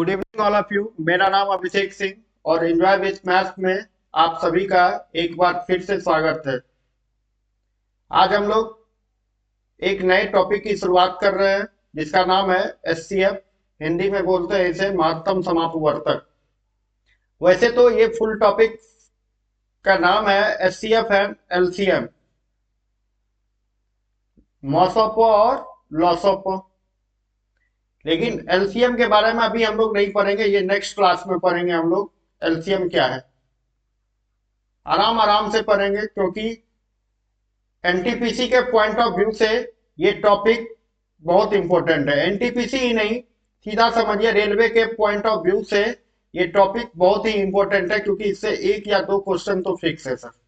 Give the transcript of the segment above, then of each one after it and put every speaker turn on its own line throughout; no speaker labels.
Good evening all of you. मेरा नाम अभिषेक सिंह और एंजॉय विथ मैथ्स में आप सभी का एक बार फिर से स्वागत है। आज हम लोग एक नए टॉपिक की शुरुआत कर रहे हैं जिसका नाम है एचसीएफ। हिंदी में बोलते हैं इसे महत्तम समापवर्तक। वैसे तो ये फुल टॉपिक का नाम है एचसीएफ एंड एलसीएम, मॉसोपो और लॉसोपो। लेकिन एलसीएम के बारे में अभी हम लोग नहीं पढ़ेंगे, ये नेक्स्ट क्लास में पढ़ेंगे हम लोग एलसीएम क्या है। आराम आराम से पढ़ेंगे क्योंकि एनटीपीसी के पॉइंट ऑफ व्यू से ये टॉपिक बहुत इंपॉर्टेंट है। एनटीपीसी ही नहीं, सीधा समझिए रेलवे के पॉइंट ऑफ व्यू से ये टॉपिक बहुत ही इंपॉर्टेंट है क्योंकि इससे एक या दो क्वेश्चन तो फिक्स है सर।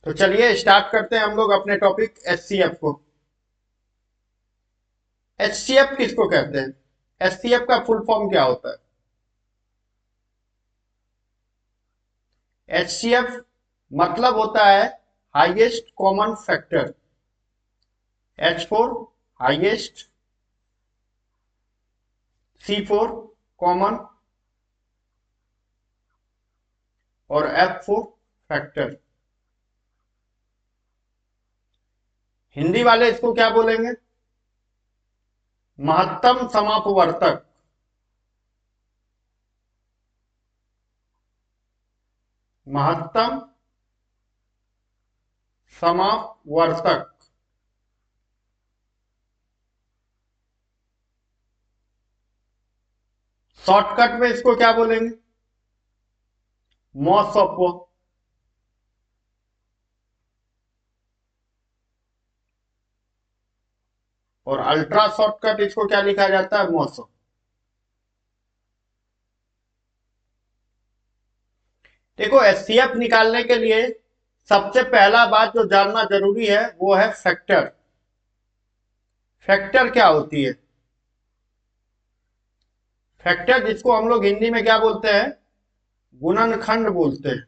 तो चलिए स्टार्ट करते हैं हम लोग अपने टॉपिक एचसीएफ को। एचसीएफ किसको कहते हैं? एचसीएफ का फुल फॉर्म क्या होता है? एचसीएफ मतलब होता है highest common factor. H for highest, C for common और एफ फोर फैक्टर। हिंदी वाले इसको क्या बोलेंगे? महत्तम समापवर्तक। महत्तम समापवर्तक। शॉर्टकट में इसको क्या बोलेंगे? मॉसोपो। और अल्ट्रा शॉर्टकट इसको क्या लिखा जाता है? मॉसो। देखो एचसीएफ निकालने के लिए सबसे पहला बात जो जानना जरूरी है वो है फैक्टर। फैक्टर क्या होती है? फैक्टर जिसको हम लोग हिंदी में क्या बोलते हैं? गुणनखंड बोलते हैं।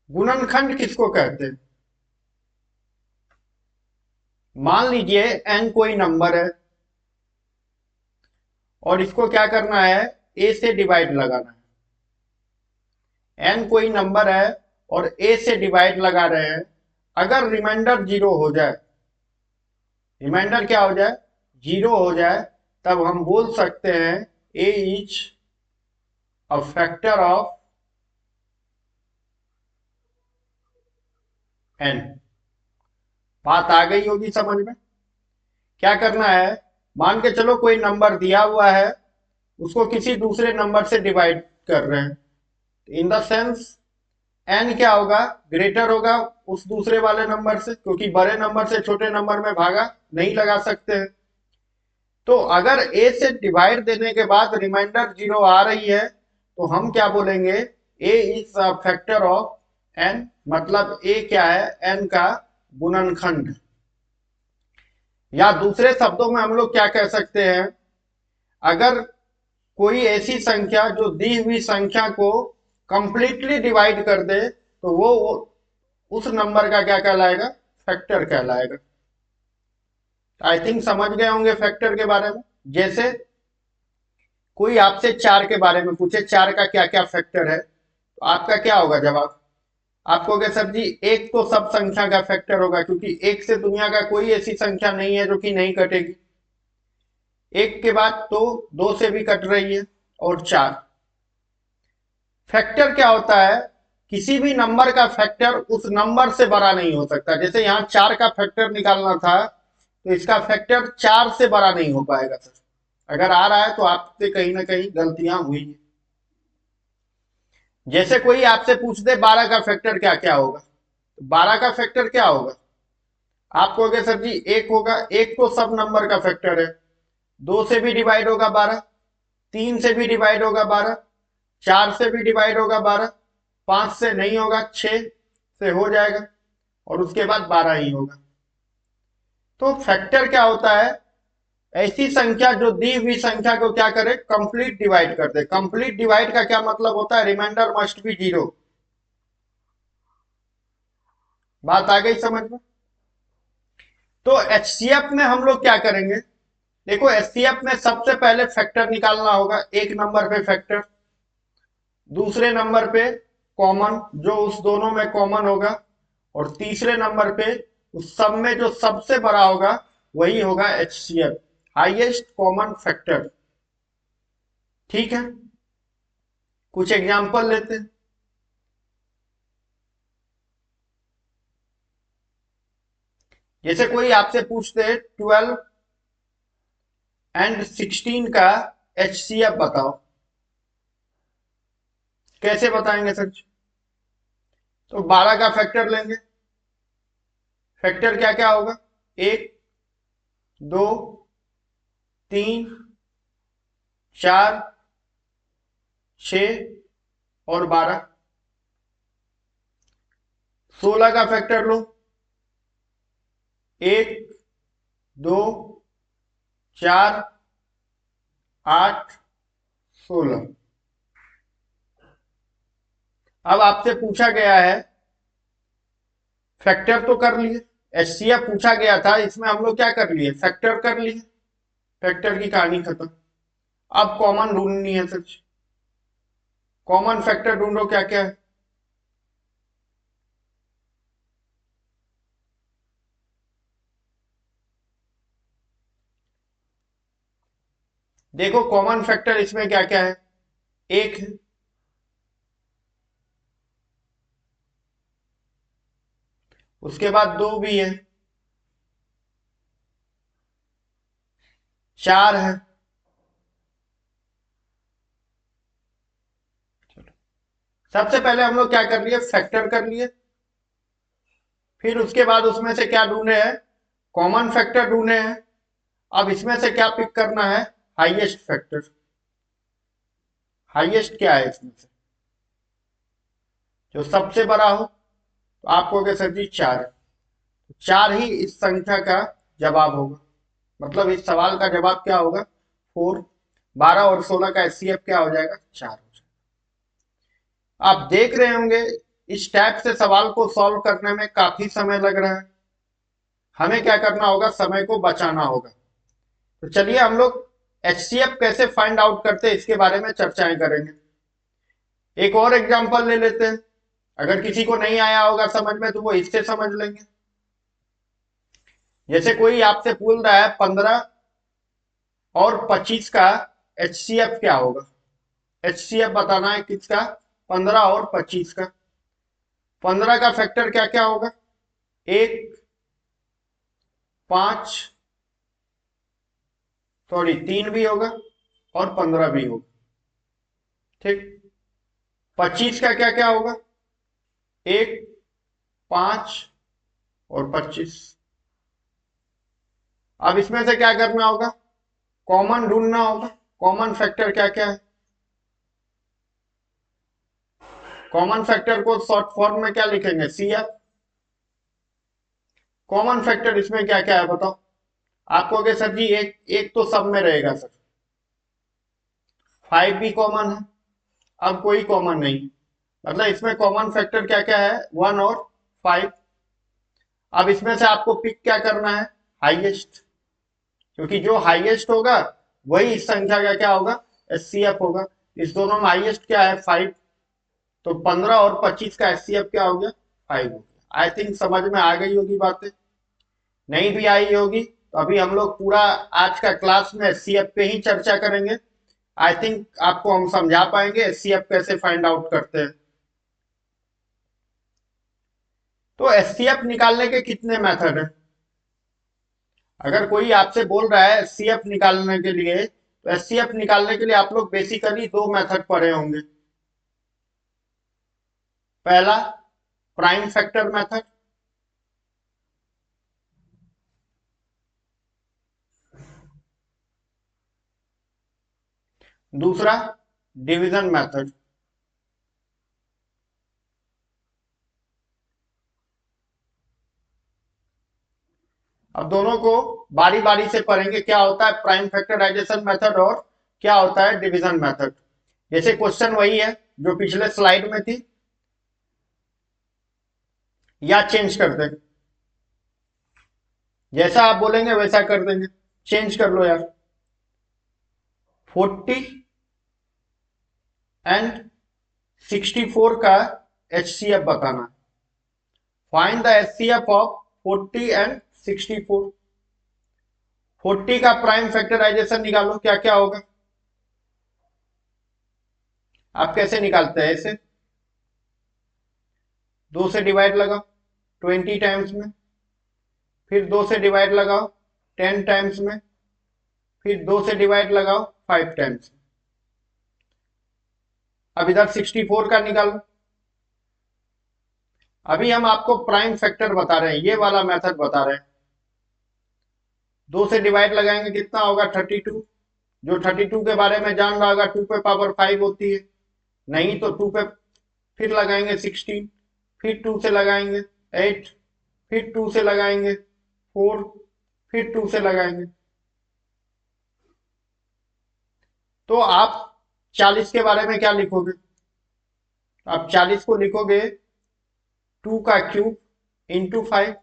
गुणनखंड किसको कहते हैं? मान लीजिए n कोई नंबर है और इसको क्या करना है? a से डिवाइड लगाना है। n कोई नंबर है और a से डिवाइड लगा रहे हैं। अगर रिमाइंडर जीरो हो जाए, रिमाइंडर क्या हो जाए? जीरो हो जाए, तब हम बोल सकते हैं a is a factor of n। बात आ गई होगी समझ में? क्या करना है? मान के चलो कोई नंबर दिया हुआ है, उसको किसी दूसरे नंबर से डिवाइड कर रहे हैं। इन द सेंस n क्या होगा? ग्रेटर होगा उस दूसरे वाले नंबर से, क्योंकि बड़े नंबर से छोटे नंबर में भागा नहीं लगा सकते हैं। तो अगर a से डिवाइड देने के बाद रिमाइंडर जीरो आ रही है तो हम क्या बोलेंगे? a is a factor of n। मतलब a क्या है? n का गुणनखंड। या दूसरे शब्दों में हम लोग क्या कह सकते हैं? अगर कोई ऐसी संख्या जो दी हुई संख्या को कंप्लीटली डिवाइड कर दे तो वो उस नंबर का क्या कहलाएगा? फैक्टर कहलाएगा। आई थिंक समझ गए होंगे फैक्टर के बारे में। जैसे कोई आपसे चार के बारे में पूछे, चार का क्या क्या फैक्टर है, तो आपका क्या होगा जवाब? आप कहोगे सर जी एक तो सब संख्या का फैक्टर होगा, क्योंकि एक से दुनिया का कोई ऐसी संख्या नहीं है जो कि नहीं कटेगी। एक के बाद तो दो से भी कट रही है, और चार। फैक्टर क्या होता है? किसी भी नंबर का फैक्टर उस नंबर से बड़ा नहीं हो सकता। जैसे यहां चार का फैक्टर निकालना था तो इसका फैक्टर चार से बड़ा नहीं हो पाएगा सर। अगर आ रहा है तो आपसे कहीं ना कहीं गलतियां हुई है। जैसे कोई आपसे पूछ दे 12 का फैक्टर क्या क्या होगा, तो 12 का फैक्टर क्या होगा? आप कहोगे सर जी एक होगा। एक तो सब नंबर का फैक्टर है, दो से भी डिवाइड होगा 12, तीन से भी डिवाइड होगा 12, चार से भी डिवाइड होगा 12, पांच से नहीं होगा, 6 से हो जाएगा, और उसके बाद 12 ही होगा। तो फैक्टर क्या होता है? ऐसी संख्या जो दी हुई संख्या को क्या करे? कंप्लीट डिवाइड कर दे। कंप्लीट डिवाइड का क्या मतलब होता है? Reminder must be zero. बात आ गई समझ में? तो एचसीएफ में हम लोग क्या करेंगे? देखो एचसीएफ में सबसे पहले फैक्टर निकालना होगा, एक नंबर पे फैक्टर, दूसरे नंबर पे कॉमन जो उस दोनों में कॉमन होगा, और तीसरे नंबर पे उस सब में जो सबसे बड़ा होगा वही होगा एचसीएफ, हाईएस्ट कॉमन फैक्टर। ठीक है, कुछ एग्जांपल लेते हैं। जैसे कोई आपसे पूछते हैं 12 एंड 16 का एचसीएफ बताओ, कैसे बताएंगे सर? तो 12 का फैक्टर लेंगे, फैक्टर क्या क्या होगा? एक, दो, तीन, चार, छ और 12। 16 का फैक्टर लो, एक, दो, चार, 8, 16। अब आपसे पूछा गया है, फैक्टर तो कर लिए, एचसीएफ पूछा गया था, इसमें हम लोग क्या कर लिए? फैक्टर कर लिए, फैक्टर की कहानी खत्म। अब कॉमन ढूंढनी है सच, कॉमन फैक्टर ढूंढो क्या क्या है। देखो कॉमन फैक्टर इसमें क्या क्या है? एक है, उसके बाद दो भी है, चार है, सबसे पहले हम लोग क्या कर लिए? फैक्टर कर लिए। फिर उसके बाद उसमें से क्या ढूंढे हैं? कॉमन फैक्टर ढूंढे हैं। अब इसमें से क्या पिक करना है? Highest factor. हाईएस्ट क्या है इसमें से? जो सबसे बड़ा हो। तो आप कहोगे सर जी चार, चार ही इस संख्या का जवाब होगा, मतलब इस सवाल का जवाब क्या होगा? 4। 12 और 16 का एचसीएफ क्या हो जाएगा? 4 हो जाएगा। आप देख रहे होंगे इस टाइप से सवाल को सॉल्व करने में काफी समय लग रहा है, हमें क्या करना होगा? समय को बचाना होगा। तो चलिए हम लोग एचसीएफ कैसे फाइंड आउट करते हैं इसके बारे में चर्चाएं करेंगे। एक और एग्जांपल ले लेते हैं, अगर किसी को नहीं आया होगा समझ में तो वो इससे समझ लेंगे। जैसे कोई आपसे पूछ रहा है 15 और 25 का एचसीएफ क्या होगा? एचसीएफ बताना है किसका? 15 और 25 का। 15 का फैक्टर क्या क्या होगा? एक, 5, सॉरी 3 भी होगा और 15 भी होगा। ठीक। 25 का क्या क्या होगा? एक, 5 और 25। अब इसमें से क्या करना होगा? कॉमन ढूंढना होगा। कॉमन फैक्टर क्या क्या है? कॉमन फैक्टर को शॉर्ट फॉर्म में क्या लिखेंगे? सीएफ। कॉमन फैक्टर इसमें क्या क्या है बताओ? आप कहोगे सर जी एक एक तो सब में रहेगा सर, 5 भी कॉमन है। अब कोई कॉमन नहीं, मतलब इसमें कॉमन फैक्टर क्या क्या है? 1 और 5। अब इसमें से आपको पिक क्या करना है? हाईएस्ट, क्योंकि जो हाईएस्ट होगा वही इस संख्या का क्या होगा? एचसीएफ होगा। इस दोनों में हाईएस्ट क्या है? 5। तो 15 और 25 का एचसीएफ क्या हो गया? 5 हो गया। आई थिंक समझ में आ गई होगी बातें। नहीं भी आई होगी तो अभी हम लोग पूरा आज का क्लास में एचसीएफ पे ही चर्चा करेंगे। आई थिंक आपको हम समझा पाएंगे एचसीएफ कैसे फाइंड आउट करते हैं। तो एचसीएफ निकालने के कितने मेथड हैं? अगर कोई आपसे बोल रहा है एचसीएफ निकालने के लिए, तो एचसीएफ निकालने के लिए आप लोग बेसिकली दो मेथड पढ़े होंगे। पहला प्राइम फैक्टर मेथड, दूसरा डिवीजन मेथड। अब दोनों को बारी बारी से पढ़ेंगे, क्या होता है प्राइम फैक्टराइजेशन मेथड और क्या होता है डिवीजन मेथड। जैसे क्वेश्चन वही है जो पिछले स्लाइड में थी। या चेंज कर दें, जैसा आप बोलेंगे वैसा कर देंगे। चेंज कर लो यार। 40 एंड 64 का HCF बताना। Find the HCF of 40 and 64। 40 का प्राइम फैक्टराइजेशन निकालो, क्या क्या होगा। आप कैसे निकालते हैं? ऐसे 2 से डिवाइड लगाओ 20 टाइम्स में, फिर 2 से डिवाइड लगाओ 10 टाइम्स में, फिर 2 से डिवाइड लगाओ 5 टाइम्स। अब इधर 64 का निकालो। अभी हम आपको प्राइम फैक्टर बता रहे हैं, ये वाला मेथड बता रहे हैं। 2 से डिवाइड लगाएंगे कितना होगा? 32। जो 32 के बारे में जान रहा होगा 2 पे पावर 5 होती है। नहीं तो 2 पे फिर लगाएंगे 16, फिर 2 से लगाएंगे 8, फिर 2 से लगाएंगे 4, फिर 2 से लगाएंगे। तो आप 40 के बारे में क्या लिखोगे? आप 40 को लिखोगे 2 का क्यूब इंटू 5।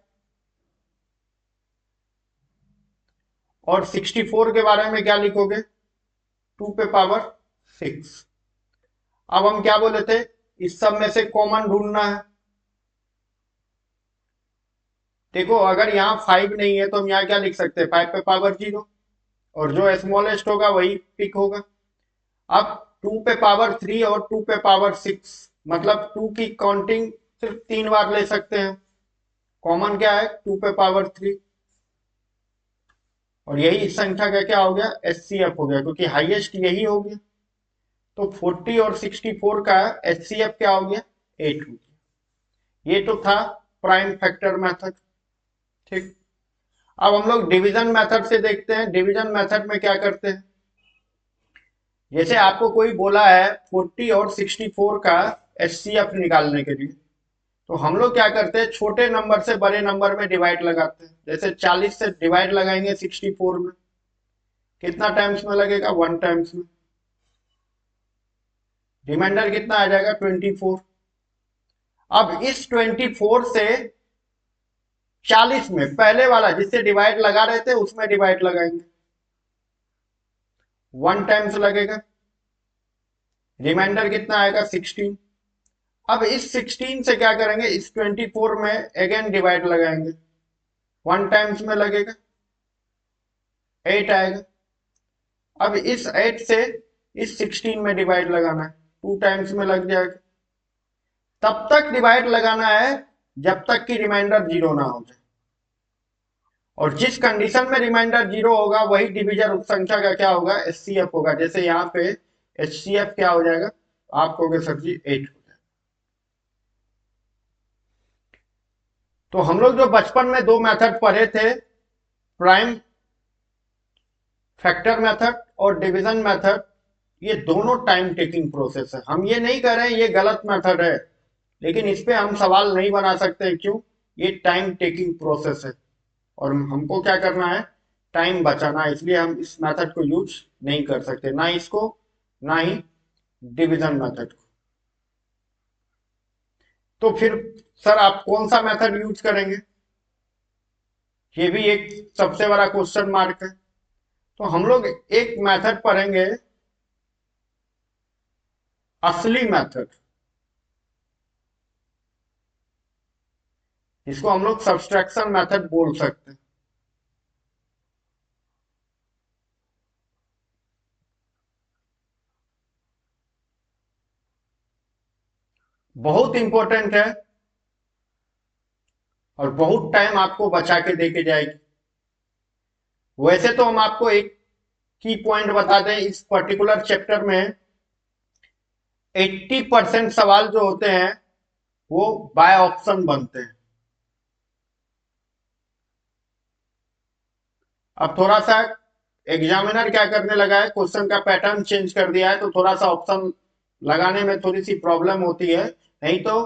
और 64 के बारे में क्या लिखोगे? 2 पे पावर 6। अब हम क्या बोले थे? इस सब में से कॉमन ढूंढना है। देखो अगर यहाँ 5 नहीं है तो हम यहाँ क्या लिख सकते हैं? 5 पे पावर 0, और जो स्मॉलेस्ट होगा वही पिक होगा। अब 2 पे पावर 3 और 2 पे पावर 6, मतलब 2 की काउंटिंग सिर्फ 3 बार ले सकते हैं। कॉमन क्या है? 2 पे पावर 3। और यही इस संख्या का क्या हो गया? HCF हो गया, क्योंकि हाईएस्ट यही हो गया। तो 40 और 64 का HCF क्या हो गया? 8 हो गया। ये तो था प्राइम फैक्टर मेथड। ठीक। अब हम लोग डिवीजन मेथड से देखते हैं। डिवीजन मेथड में क्या करते हैं? जैसे आपको कोई बोला है 40 और 64 का HCF निकालने के लिए, तो हम लोग क्या करते हैं? छोटे नंबर से बड़े नंबर में डिवाइड लगाते हैं। जैसे 40 से डिवाइड लगाएंगे 64 में, कितना टाइम्स में लगेगा? 1 टाइम्स में। रिमाइंडर कितना आ जाएगा? 24। अब इस 24 से 40 में पहले वाला जिससे डिवाइड लगा रहे थे उसमें डिवाइड लगाएंगे, 1 टाइम्स लगेगा। रिमाइंडर कितना आएगा? 16। अब इस 16 से क्या करेंगे? इस 24 में अगेन डिवाइड लगाएंगे, 1 टाइम्स में लगेगा, 8 आएगा। अब इस 8 से इस 16 में डिवाइड लगाना है, 2 टाइम्स में लग जाएगा। तब तक डिवाइड लगाना है जब तक कि रिमाइंडर 0 ना हो जाए। और जिस कंडीशन में रिमाइंडर 0 होगा वही डिविजन उस संख्या का क्या होगा? HCF होगा। जैसे यहाँ पे HCF क्या हो जाएगा? आप कहोगे सर जी 8 हो जाएगा। तो हम लोग जो बचपन में 2 मेथड पढ़े थे, प्राइम फैक्टर मेथड और डिवीजन मेथड, ये दोनों टाइम टेकिंग प्रोसेस है। हम ये नहीं कर रहे हैं ये गलत मेथड है, लेकिन इस पे हम सवाल नहीं बना सकते। क्यों? ये टाइम टेकिंग प्रोसेस है और हमको क्या करना है? टाइम बचाना है। इसलिए हम इस मेथड को यूज नहीं कर सकते, ना इसको ना ही डिवीजन मेथड को। तो फिर सर आप कौन सा मेथड यूज करेंगे? ये भी एक सबसे बड़ा क्वेश्चन मार्क है। तो हम लोग एक मेथड पढ़ेंगे, असली मेथड, जिसको हम लोग सब्सट्रैक्शन मेथड बोल सकते हैं। बहुत इंपॉर्टेंट है और बहुत टाइम आपको बचा के देके जाएगी। वैसे तो हम आपको एक की पॉइंट बता दें, इस पर्टिकुलर चैप्टर में 80% सवाल जो होते हैं वो बाय ऑप्शन बनते हैं। अब थोड़ा सा एग्जामिनर क्या करने लगा है, क्वेश्चन का पैटर्न चेंज कर दिया है, तो थोड़ा सा ऑप्शन लगाने में थोड़ी सी प्रॉब्लम होती है। नहीं तो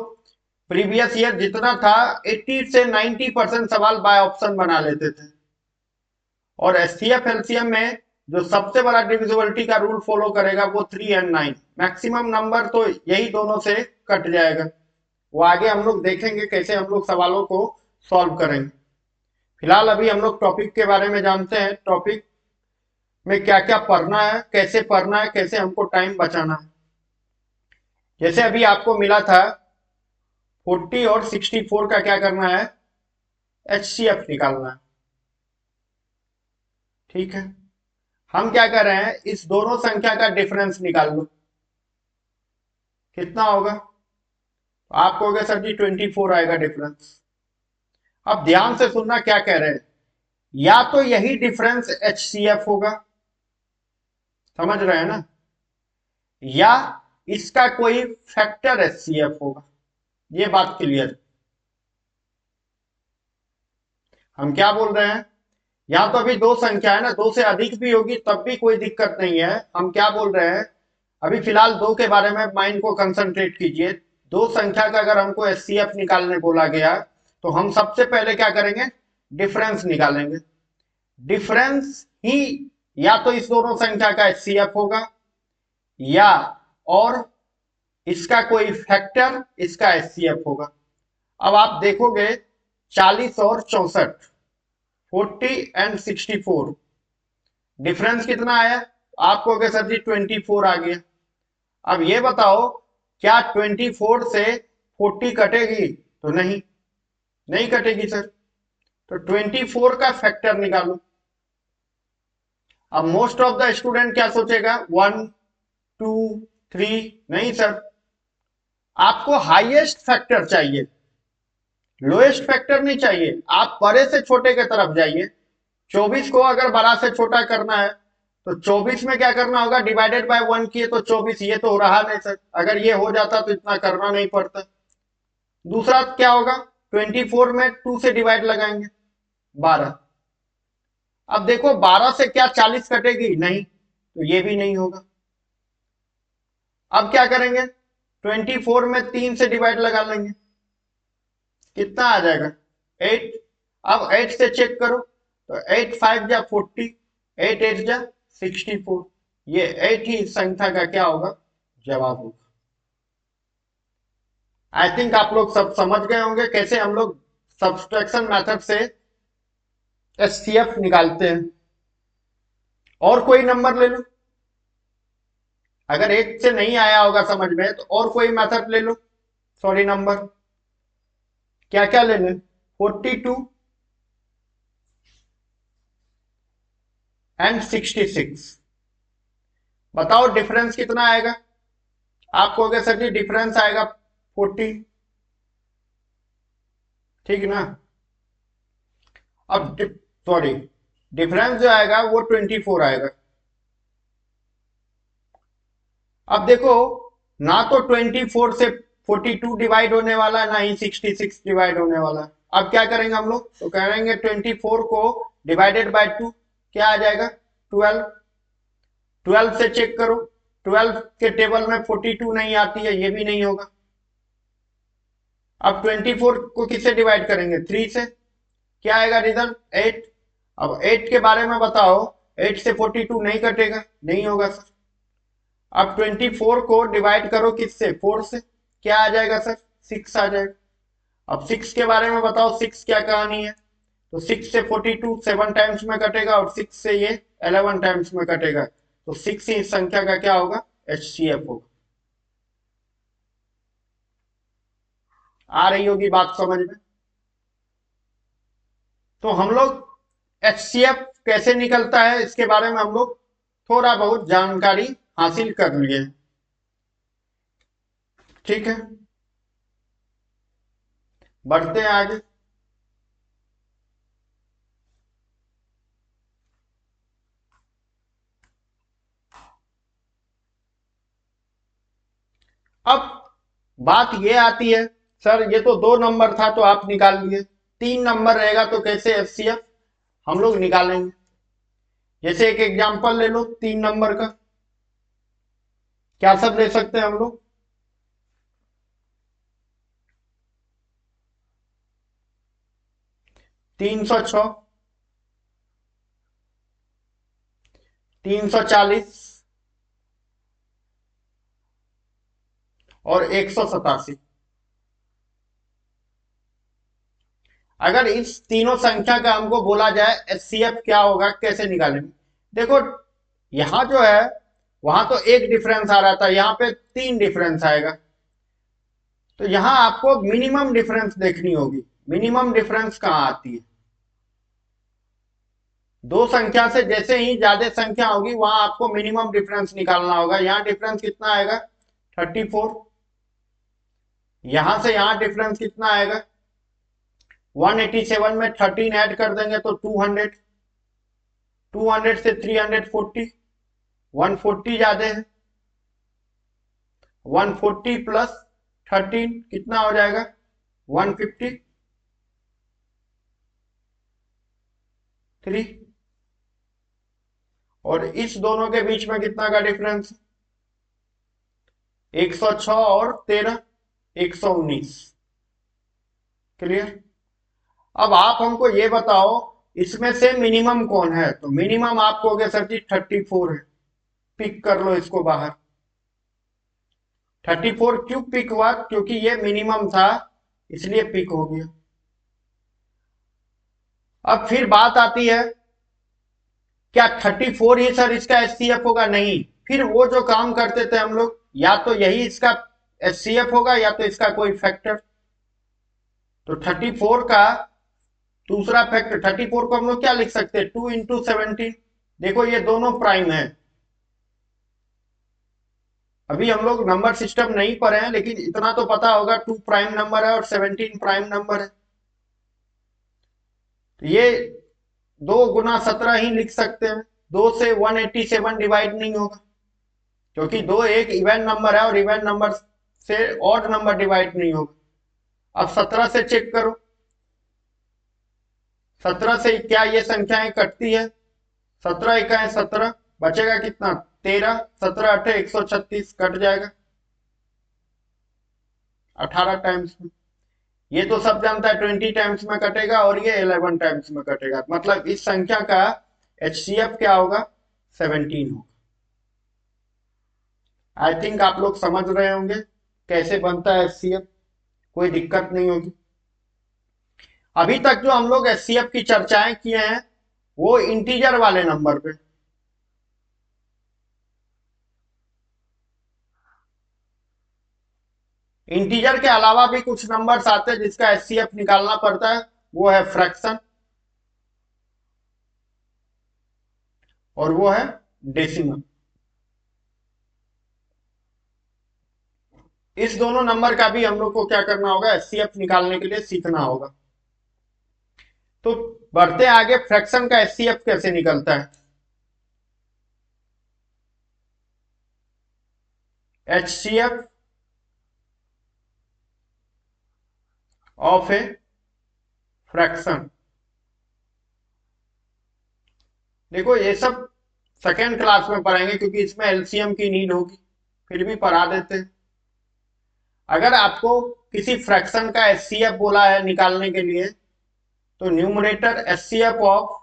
प्रीवियस ईयर जितना था 80 से 90% सवाल बाय ऑप्शन बना लेते थे। और एचसीएफ एलसीएम में जो सबसे बड़ा डिविजिबिलिटी का रूल फॉलो करेगा वो 3 और 9, मैक्सिमम नंबर तो यही दोनों से कट जाएगा। वो आगे हम लोग देखेंगे कैसे हम लोग सवालों को सॉल्व करेंगे। फिलहाल अभी हम लोग टॉपिक के बारे में जानते हैं, टॉपिक में क्या क्या पढ़ना है, कैसे हमको टाइम बचाना है। जैसे अभी आपको मिला था 40 और 64 का क्या करना है, HCF निकालना है। ठीक है, हम क्या कर रहे हैं, इस दोनों संख्या का डिफरेंस निकाल लो। कितना होगा, आप कहोगे सर जी 24 आएगा डिफरेंस। अब ध्यान से सुनना क्या कह रहे हैं, या तो यही डिफरेंस HCF होगा, समझ रहे हैं ना, या इसका कोई फैक्टर HCF होगा। ये बात क्लियर। हम क्या बोल रहे हैं, या तो अभी दो संख्या है ना, दो से अधिक भी होगी तब भी कोई दिक्कत नहीं है। हम क्या बोल रहे हैं, अभी फिलहाल दो के बारे में माइंड को कंसंट्रेट कीजिए। दो संख्या का अगर हमको HCF निकालने बोला गया तो हम सबसे पहले क्या करेंगे, डिफरेंस निकालेंगे। डिफरेंस ही या तो इस दोनों संख्या का HCF होगा, या और इसका कोई फैक्टर इसका HCF होगा। अब आप देखोगे 40 और 64, 40 एंड 64, डिफरेंस कितना आया, आप कहोगे सर जी 24 आ गया। अब ये बताओ, क्या 24 से 40 कटेगी, तो नहीं, नहीं कटेगी सर। तो 24 का फैक्टर निकालो। अब मोस्ट ऑफ द स्टूडेंट क्या सोचेगा, 1 2 3, नहीं सर, आपको हाईएस्ट फैक्टर चाहिए, लोएस्ट फैक्टर नहीं चाहिए। आप बड़े से छोटे की तरफ जाइए। 24 को अगर बड़ा से छोटा करना है तो 24 में क्या करना होगा, डिवाइडेड बाय 1 किए तो 24, ये तो हो रहा नहीं सर। अगर ये हो जाता तो इतना करना नहीं पड़ता। दूसरा क्या होगा, 24 में 2 से डिवाइड लगाएंगे, 12। अब देखो 12 से क्या 40 कटेगी, नहीं, तो ये भी नहीं होगा। अब क्या करेंगे, 24 में 3 से डिवाइड लगा लेंगे, कितना आ जाएगा, 8। अब 8 से चेक करो तो 8 5 जा 40, 8 8 जा 64। ये 8 ही इस संख्या का क्या होगा, जवाब होगा। आई थिंक आप लोग सब समझ गए होंगे कैसे हम लोग सब्सट्रैक्शन मेथड से HCF निकालते हैं। और कोई नंबर ले लो, अगर एक से नहीं आया होगा समझ में तो और कोई मेथड ले लो, सॉरी नंबर। क्या क्या ले लें, 42 एंड 66। बताओ डिफरेंस कितना आएगा, आप कहोगे सर जी डिफरेंस आएगा 40, ठीक ना। अब सॉरी, डिफरेंस जो आएगा वो 24 आएगा। अब देखो, ना तो 24 से 42 डिवाइड होने वाला है, ना ही 66 डिवाइड होने वाला है। अब क्या करेंगे हम लोग, तो करेंगे 24 को डिवाइडेड बाय 2, क्या आ जाएगा, 12। 12 से चेक करो, 12 के टेबल में 42 नहीं आती है, ये भी नहीं होगा। अब 24 को किससे डिवाइड करेंगे, 3 से, क्या आएगा रिजल्ट, 8। अब 8 के बारे में बताओ, 8 से 42 नहीं कटेगा, नहीं होगा सर। अब 24 को डिवाइड करो किससे, 4 से, क्या आ जाएगा सर, 6 आ जाएगा। अब 6 के बारे में बताओ, 6 क्या कहानी है, तो 6 से 42 7 टाइम्स में कटेगा, और 6 से ये 11 टाइम्स में कटेगा, तो 6 ही इस संख्या का क्या होगा, HCF होगा। आ रही होगी बात समझ में। तो हम लोग HCF कैसे निकलता है इसके बारे में हम लोग थोड़ा बहुत जानकारी हासिल कर लिए, ठीक है, बढ़ते हैं आगे। अब बात ये आती है, सर ये तो 2 नंबर था तो आप निकाल लिए, 3 नंबर रहेगा तो कैसे HCF हम लोग निकालेंगे। जैसे एक एग्जांपल ले लो 3 नंबर का, क्या सब ले सकते हैं हम लोग, 306, 340 और 187। अगर इस तीनों संख्या का हमको बोला जाए एचसीएफ क्या होगा, कैसे निकालेंगे? देखो यहां जो है, वहां तो एक डिफरेंस आ रहा था, यहाँ पे 3 डिफरेंस आएगा। तो यहां आपको मिनिमम डिफरेंस देखनी होगी। मिनिमम डिफरेंस कहां आती है? दो संख्या से जैसे ही ज्यादा संख्या होगी वहां आपको मिनिमम डिफरेंस निकालना होगा। यहाँ डिफरेंस कितना आएगा? 34। यहां से यहां डिफरेंस कितना आएगा? 187 में 13 ऐड कर देंगे तो 200। 200 से 340, 140 ज्यादा है। 140 प्लस 13 कितना हो जाएगा? 153। और इस दोनों के बीच में कितना का डिफरेंस? 106 और 13, 119। क्लियर? अब आप हमको ये बताओ इसमें से मिनिमम कौन है? तो मिनिमम आप कहोगे सर जी 34 है, पिक कर लो इसको बाहर। 34 क्यों पिक हुआ? क्योंकि ये मिनिमम था इसलिए पिक हो गया। अब फिर बात आती है, क्या 34 ही सर इसका एचसीएफ होगा? नहीं, फिर वो जो काम करते थे हम लोग, या तो यही इसका एचसीएफ होगा या तो इसका कोई फैक्टर। तो 34 का दूसरा फैक्टर, 34 को हम लोग क्या लिख सकते हैं? 2 इंटू 17। देखो ये दोनों प्राइम है। अभी हम लोग नंबर सिस्टम नहीं पढ़े हैं, लेकिन इतना तो पता होगा 2 प्राइम नंबर है और 17 प्राइम नंबर है। तो ये 2 गुना 17 ही लिख सकते हैं। 2 से 187 डिवाइड नहीं होगा, क्योंकि 2 एक इवन नंबर है और इवन नंबर से ऑड नंबर डिवाइड नहीं होगा। अब 17 से चेक करो, 17 से क्या ये संख्याएं कटती है? 17 इकाएं 17, बचेगा कितना? 13। 17 अठे 136, कट जाएगा 18 टाइम्स में। ये तो सब जानता है 20 टाइम्स में कटेगा और ये 11 टाइम्स में कटेगा। मतलब इस संख्या का एचसीएफ क्या होगा? 17 होगा। आई थिंक आप लोग समझ रहे होंगे कैसे बनता है एचसीएफ, कोई दिक्कत नहीं होगी। अभी तक जो हम लोग एचसीएफ की चर्चाएं किए हैं वो इंटीजर वाले नंबर पे। इंटीजर के अलावा भी कुछ नंबर्स आते हैं जिसका एचसीएफ निकालना पड़ता है, वो है फ्रैक्शन और वो है डेसिमल। इस दोनों नंबर का भी हम लोग को क्या करना होगा? एचसीएफ निकालने के लिए सीखना होगा। तो बढ़ते आगे, फ्रैक्शन का एचसीएफ कैसे निकलता है? HCF of a fraction. देखो ये सब सेकेंड क्लास में पढ़ेंगे क्योंकि इसमें एलसीएम की नीड होगी, फिर भी पढ़ा देते हैं। अगर आपको किसी फ्रैक्शन का एचसीएफ बोला है निकालने के लिए, तो numerator HCF of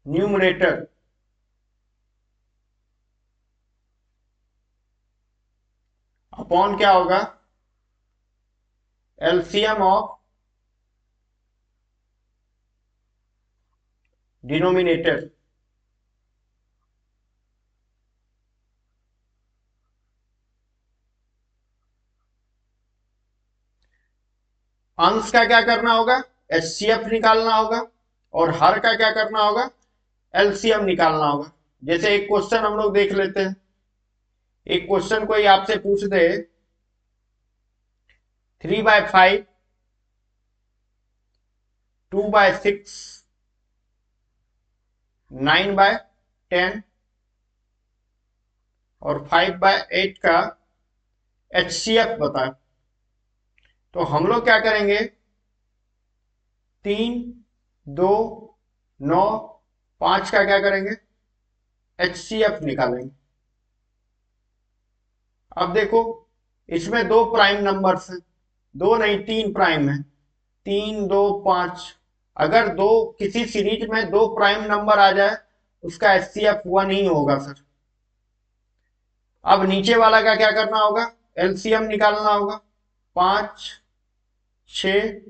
numerator upon क्या होगा? LCM of denominator. अंश का क्या करना होगा? एचसीएफ निकालना होगा। और हर का क्या करना होगा? एलसीएम निकालना होगा। जैसे एक क्वेश्चन हम लोग देख लेते हैं। एक क्वेश्चन कोई आपसे पूछ दे 3/5, 2/6, 9/10 और 5/8 का एचसीएफ बताए, तो हम लोग क्या करेंगे? 3, 2, 9, 5 का क्या करेंगे? एचसीएफ निकालेंगे। अब देखो इसमें 2 प्राइम नंबर्स हैं, 2 नहीं 3 प्राइम है। 3, 2, 5। अगर दो किसी सीरीज में 2 प्राइम नंबर आ जाए उसका एचसीएफ 1 ही होगा सर। अब नीचे वाला का क्या करना होगा? एलसीएम निकालना होगा। 5, 6,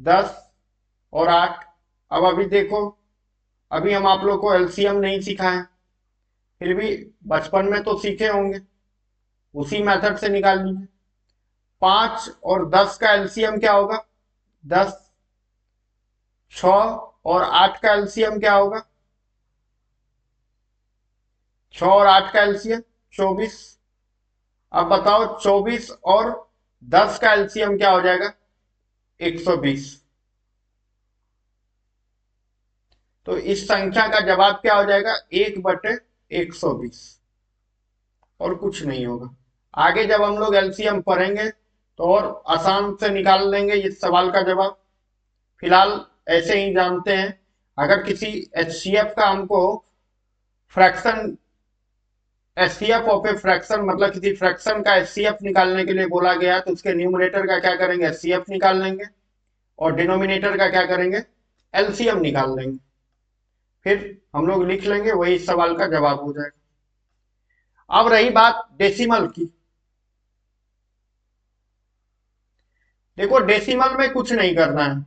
10 और 8। अब अभी देखो, अभी हम आप लोग को एलसीएम नहीं सिखाए, फिर भी बचपन में तो सीखे होंगे, उसी मेथड से निकाल लीजिए। 5 और 10 का एलसीएम क्या होगा? 10। 6 और 8 का एलसीएम क्या होगा? 6 और 8 का एलसीएम 24। अब बताओ 24 और 10 का एलसीएम क्या हो जाएगा? 120। तो इस संख्या का जवाब क्या हो जाएगा? 1/120, और कुछ नहीं होगा। आगे जब हम लोग एलसीएम पढ़ेंगे तो और आसान से निकाल लेंगे इस सवाल का जवाब। फिलहाल ऐसे ही जानते हैं, अगर किसी एचसीएफ का हमको fraction, HCF of a fraction मतलब किसी फ्रैक्शन का एचसीएफ निकालने के लिए बोला गया, तो उसके न्यूमरेटर का क्या करेंगे? एचसीएफ निकाल लेंगे, और डिनोमिनेटर का क्या करेंगे? एलसीएम निकाल लेंगे। फिर हम लोग लिख लेंगे, वही इस सवाल का जवाब हो जाएगा। अब रही बात डेसिमल की। देखो डेसिमल में कुछ नहीं करना है।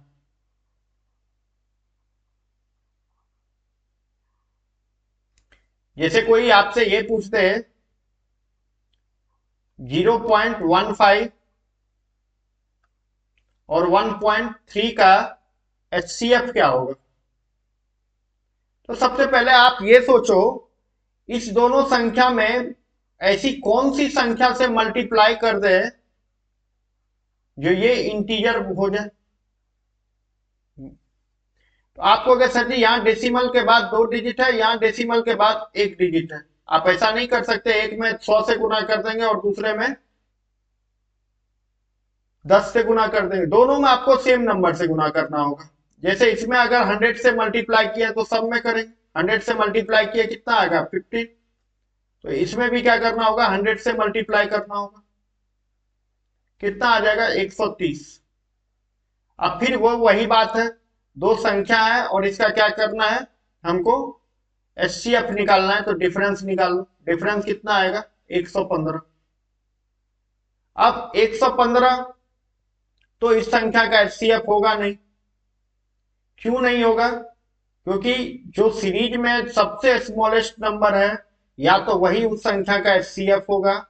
जैसे कोई आपसे ये पूछते हैं 0.15 और 1.3 का एचसीएफ क्या होगा, तो सबसे पहले आप ये सोचो, इस दोनों संख्या में ऐसी कौन सी संख्या से मल्टीप्लाई कर दे जो ये इंटीजर हो जाए। तो आपको क्या सर जी, यहाँ डेसिमल के बाद 2 डिजिट है, यहाँ डेसिमल के बाद 1 डिजिट है। आप ऐसा नहीं कर सकते, एक में 100 से गुना कर देंगे और दूसरे में 10 से गुना कर देंगे। दोनों में आपको सेम नंबर से गुना करना होगा। जैसे इसमें अगर 100 से मल्टीप्लाई किया तो सब में करेंगे, 100 से मल्टीप्लाई किया कितना आएगा? 15। तो इसमें भी क्या करना होगा? 100 से मल्टीप्लाई करना होगा, कितना आ जाएगा? 130। अब फिर वो वही बात है, दो संख्या है और इसका क्या करना है हमको? एचसीएफ निकालना है, तो डिफरेंस निकाल लो। डिफरेंस कितना आएगा? 115। अब 115 तो इस संख्या का एचसीएफ होगा नहीं। क्यों नहीं होगा? क्योंकि जो सीरीज में सबसे स्मॉलेस्ट नंबर है, या तो वही उस संख्या का एचसीएफ होगा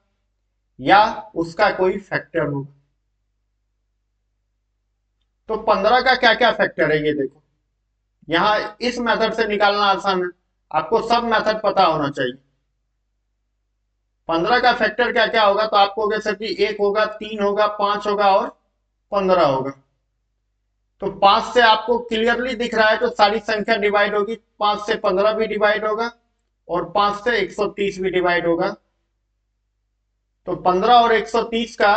या उसका कोई फैक्टर होगा। तो 15 का क्या क्या फैक्टर है ये देखो। यहां इस मेथड से निकालना आसान है, आपको सब मेथड पता होना चाहिए। 15 का फैक्टर क्या क्या होगा? तो आपको सर जी 1 होगा, 3 होगा, 5 होगा और 15 होगा। तो 5 से आपको क्लियरली दिख रहा है, तो सारी संख्या डिवाइड होगी। 5 से 15 भी डिवाइड होगा और 5 से 130 भी डिवाइड होगा। तो 15 और 130 का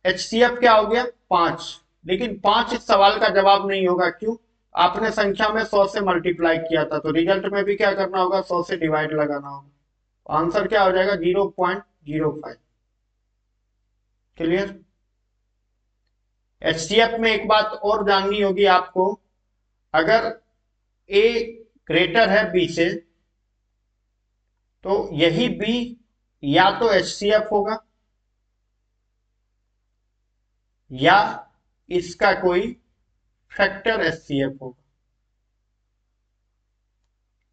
एचसीएफ क्या हो गया? 5। लेकिन 5 इस सवाल का जवाब नहीं होगा। क्यों? आपने संख्या में 100 से मल्टीप्लाई किया था, तो रिजल्ट में भी क्या करना होगा? 100 से डिवाइड लगाना होगा। आंसर क्या हो जाएगा? 0.05। क्लियर? एचसीएफ में एक बात और जाननी होगी आपको, अगर ए ग्रेटर है बी से, तो यही बी या तो एचसीएफ होगा या इसका कोई फैक्टर एचसीएफ होगा,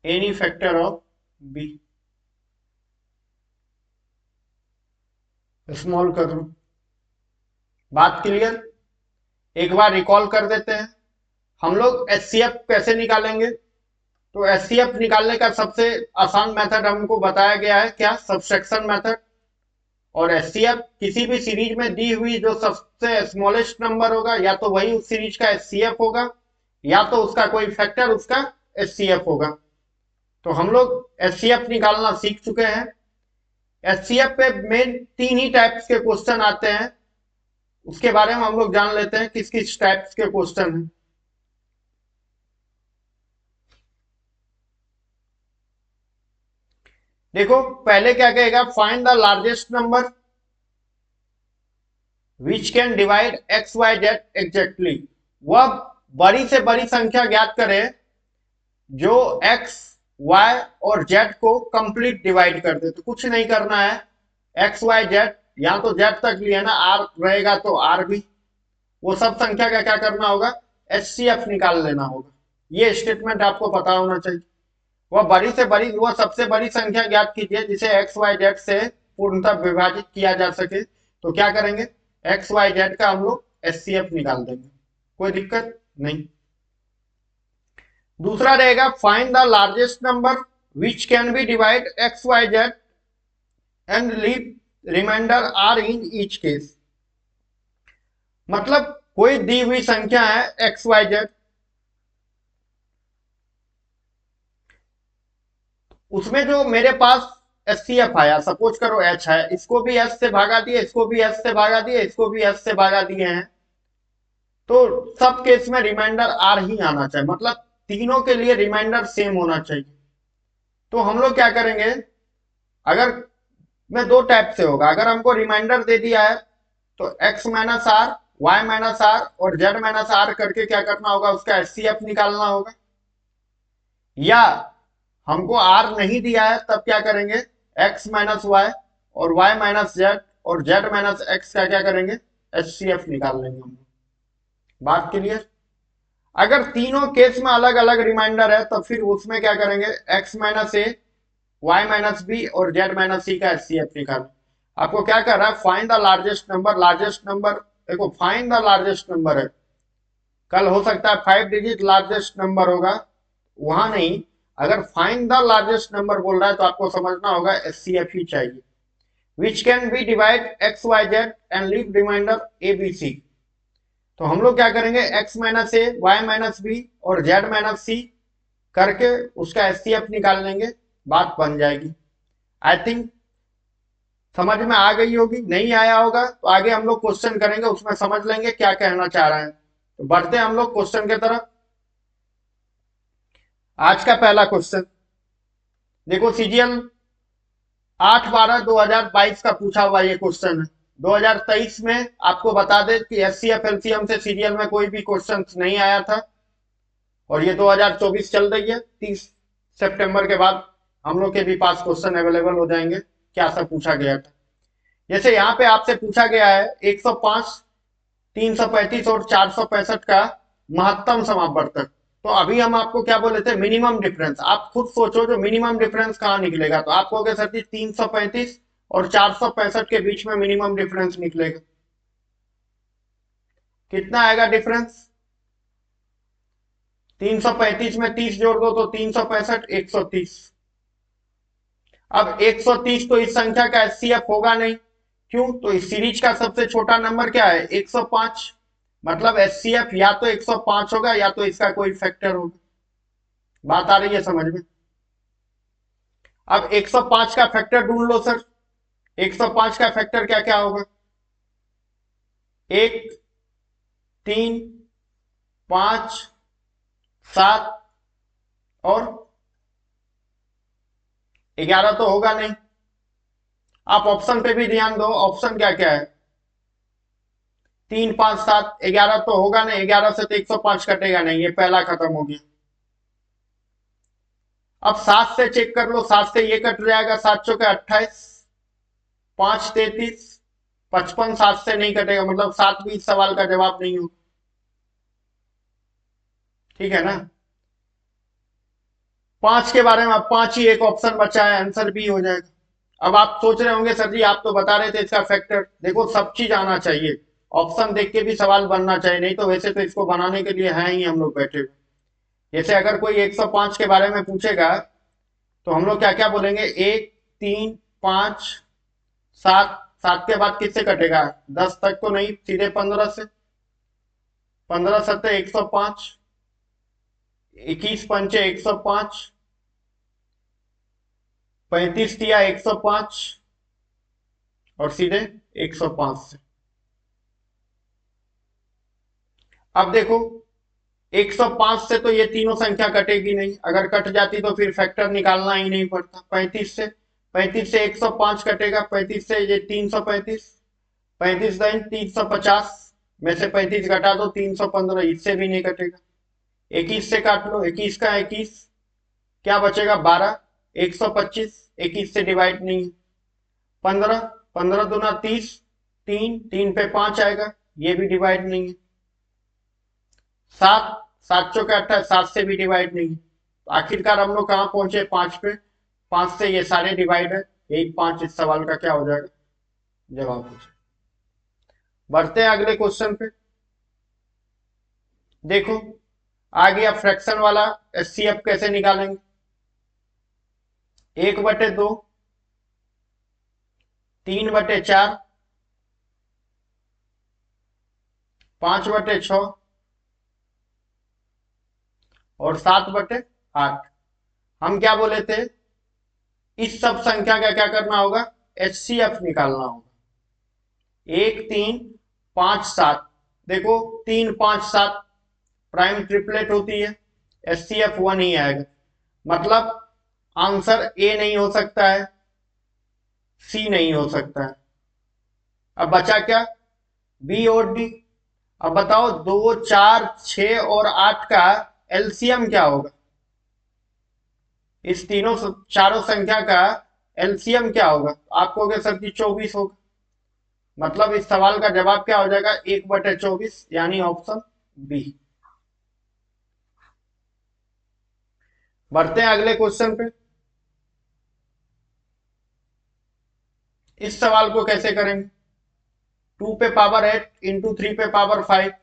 any factor of B. Small कर लो। बात क्लियर? एक बार रिकॉल कर देते हैं, हम लोग एचसीएफ कैसे निकालेंगे। तो एचसीएफ निकालने का सबसे आसान मेथड हमको बताया गया है, क्या? Subtraction method. और एचसीएफ किसी भी सीरीज में दी हुई जो सबसे स्मॉलेस्ट नंबर होगा, या तो वही उस सीरीज का एचसीएफ होगा या तो उसका कोई फैक्टर उसका एचसीएफ होगा। तो हम लोग एचसीएफ निकालना सीख चुके हैं। एचसीएफ पे मेन 3 ही टाइप्स के क्वेश्चन आते हैं, उसके बारे में हम लोग जान लेते हैं किस किस टाइप्स के क्वेश्चन हैं। देखो पहले क्या कहेगा? Find the largest number which can divide X Y Z exactly. वह बड़ी से बड़ी संख्या ज्ञात करे जो एक्स वाई और जेड को कंप्लीट डिवाइड कर दे। तो कुछ नहीं करना है, एक्स वाई जेड यहाँ तो जेड तक लिया ना, आर रहेगा तो आर भी, वो सब संख्या का क्या करना होगा, एचसीएफ निकाल लेना होगा। ये स्टेटमेंट आपको पता होना चाहिए। वह सबसे बड़ी संख्या ज्ञात कीजिए जिसे एक्स वाई जेड से पूर्णतः विभाजित किया जा सके। तो क्या करेंगे, एक्स वाई जेड का हम लोग एचसीएफ निकाल देंगे, कोई दिक्कत नहीं। दूसरा रहेगा find the largest number which can be divide X Y Z and leave reminder R in each case. मतलब कोई दी हुई संख्या है एक्स वाई जेड, उसमें जो मेरे पास एच सी एफ आया, सपोज करो एच है, इसको भी एच से भागा दिए, इसको भी एच से भागा दिए, इसको भी एच से भागा दिए हैं, तो सब केस में रिमाइंडर आर ही आना चाहिए, मतलब तीनों के लिए रिमाइंडर सेम होना चाहिए। तो हम लोग क्या करेंगे, अगर में दो टाइप से होगा, अगर हमको रिमाइंडर दे दिया है तो X minus R, Y minus R और जेड माइनस आर करके क्या करना होगा, उसका एच सी एफ निकालना होगा। या हमको आर नहीं दिया है तब क्या करेंगे, एक्स माइनस वाई और वाई माइनस जेड और जेड माइनस एक्स का क्या करेंगे, एच सी एफ निकाल लेंगे हम। बात क्लियर। अगर तीनों केस में अलग अलग रिमाइंडर है तो फिर उसमें क्या करेंगे, X minus A, Y minus B और जेड माइनस सी का एच सी एफ निकाल। आपको क्या कर रहा है, find the largest number. Largest number देखो, फाइंड द लार्जेस्ट नंबर है, कल हो सकता है 5 डिजिट लार्जेस्ट नंबर होगा, वहां नहीं। अगर फाइंड द लार्जेस्ट नंबर बोल रहा है तो आपको समझना होगा एचसीएफ ही चाहिए। Which can be divide X Y Z and leave reminder A B C. तो हम लोग क्या करेंगे, X minus A, Y minus B और जेड माइनस सी करके उसका एचसीएफ निकाल लेंगे, बात बन जाएगी। आई थिंक समझ में आ गई होगी, नहीं आया होगा तो आगे हम लोग क्वेश्चन करेंगे, उसमें समझ लेंगे क्या कहना चाह रहे हैं। तो बढ़ते हैं हम लोग क्वेश्चन की तरफ। आज का पहला क्वेश्चन देखो, सीजीएल 8/12/2022 का पूछा हुआ ये क्वेश्चन है। 2023 में आपको बता दें कि एचसीएफ एलसीएम से सीरियल में कोई भी क्वेश्चन नहीं आया था, और ये 2024 चल रही है, 30 सितंबर के बाद हम लोग के भी पास क्वेश्चन अवेलेबल हो जाएंगे क्या सब पूछा गया था। जैसे यहाँ पे आपसे पूछा गया है 105, 335 और 465 का महत्तम समापवर्तक। तो अभी हम आपको क्या बोले थे, मिनिमम डिफरेंस। आप खुद सोचो जो मिनिमम डिफरेंस कहाँ निकलेगा, तो आप कहोगे सर जी 335 और 465 के बीच में मिनिमम डिफरेंस निकलेगा। कितना आएगा डिफरेंस, 335 में 30 जोड़ दो तो 365, 130। अब 130 तो इस संख्या का एचसीएफ होगा नहीं, क्यों, तो इस सीरीज का सबसे छोटा नंबर क्या है, 105। मतलब एचसीएफ या तो 105 होगा या तो इसका कोई फैक्टर होगा। बात आ रही है समझ में। अब 105 का फैक्टर ढूंढ लो सर। 105 का फैक्टर क्या क्या होगा, 1, 3, 5, 7 और 11 तो होगा नहीं। आप ऑप्शन पे भी ध्यान दो, ऑप्शन क्या क्या है, 3, 5, 7, 11 तो होगा नहीं, 11 से तो 105 कटेगा नहीं, ये पहला खत्म हो गया। अब 7 से चेक कर लो, 7 से ये कट जाएगा, 7 चौके 28, 5 33, 55, 7 से नहीं कटेगा, मतलब 7 भी इस सवाल का जवाब नहीं हो, ठीक है ना। 5 के बारे में, अब 5 ही एक ऑप्शन बचा है, आंसर बी हो जाएगा। अब आप सोच रहे होंगे सर जी आप तो बता रहे थे इसका फैक्टर, देखो सब चीज आना चाहिए, ऑप्शन देख के भी सवाल बनना चाहिए, नहीं तो वैसे तो इसको बनाने के लिए हैं ही हम लोग बैठे हुए। जैसे अगर कोई 105 के बारे में पूछेगा तो हम लोग क्या क्या बोलेंगे, 1, 3, 5, 7, 7 के बाद किससे कटेगा, 10 तक तो नहीं, सीधे 15 से, 15 सत्ते 105, 21 पंचे 105, 35 दिया 105 और सीधे 105 से। अब देखो 105 से तो ये तीनों संख्या कटेगी नहीं, अगर कट जाती तो फिर फैक्टर निकालना ही नहीं पड़ता। 35 से 105 कटेगा, 35 से ये 335, 35 दिन 350 में से 35 घटा दो 315, इससे भी नहीं कटेगा। 21 से काट लो, 21 का 21, क्या बचेगा 12, 125, 21 से डिवाइड नहीं, 15 15 दूना 30, 3 पे 5 आएगा, ये भी डिवाइड नहीं है। 7, 7 चौके 28, 7 से भी डिवाइड नहीं है। तो आखिरकार हम लोग कहाँ पहुंचे? 5 पे। 5 से ये सारे डिवाइड है, यही 5 इस सवाल का क्या हो जाएगा? जवाब हो जाएगा। बढ़ते हैं अगले क्वेश्चन पे। देखो आ गया फ्रैक्शन वाला, एचसीएफ कैसे निकालेंगे? 1/2, 3/4, 5/6 और 7/8। हम क्या बोले थे? इस सब संख्या का क्या करना होगा? एचसीएफ निकालना होगा। 1, 3, 5, 7। देखो 3, 5, 7 प्राइम ट्रिपलेट होती है, एचसीएफ 1 ही आएगा। मतलब आंसर ए नहीं हो सकता है, सी नहीं हो सकता है। अब बचा क्या? बी और डी। अब बताओ 2, 4, 6 और 8 का एलसीएम क्या होगा? इस तीनों चारों संख्या का एलसीएम क्या होगा? आप कहोगे सर जी 24 होगा। मतलब इस सवाल का जवाब क्या हो जाएगा? 1/24, यानी ऑप्शन बी। बढ़ते हैं अगले क्वेश्चन पे। इस सवाल को कैसे करेंगे? 2 पे पावर 8 इंटू 3 पे पावर 5।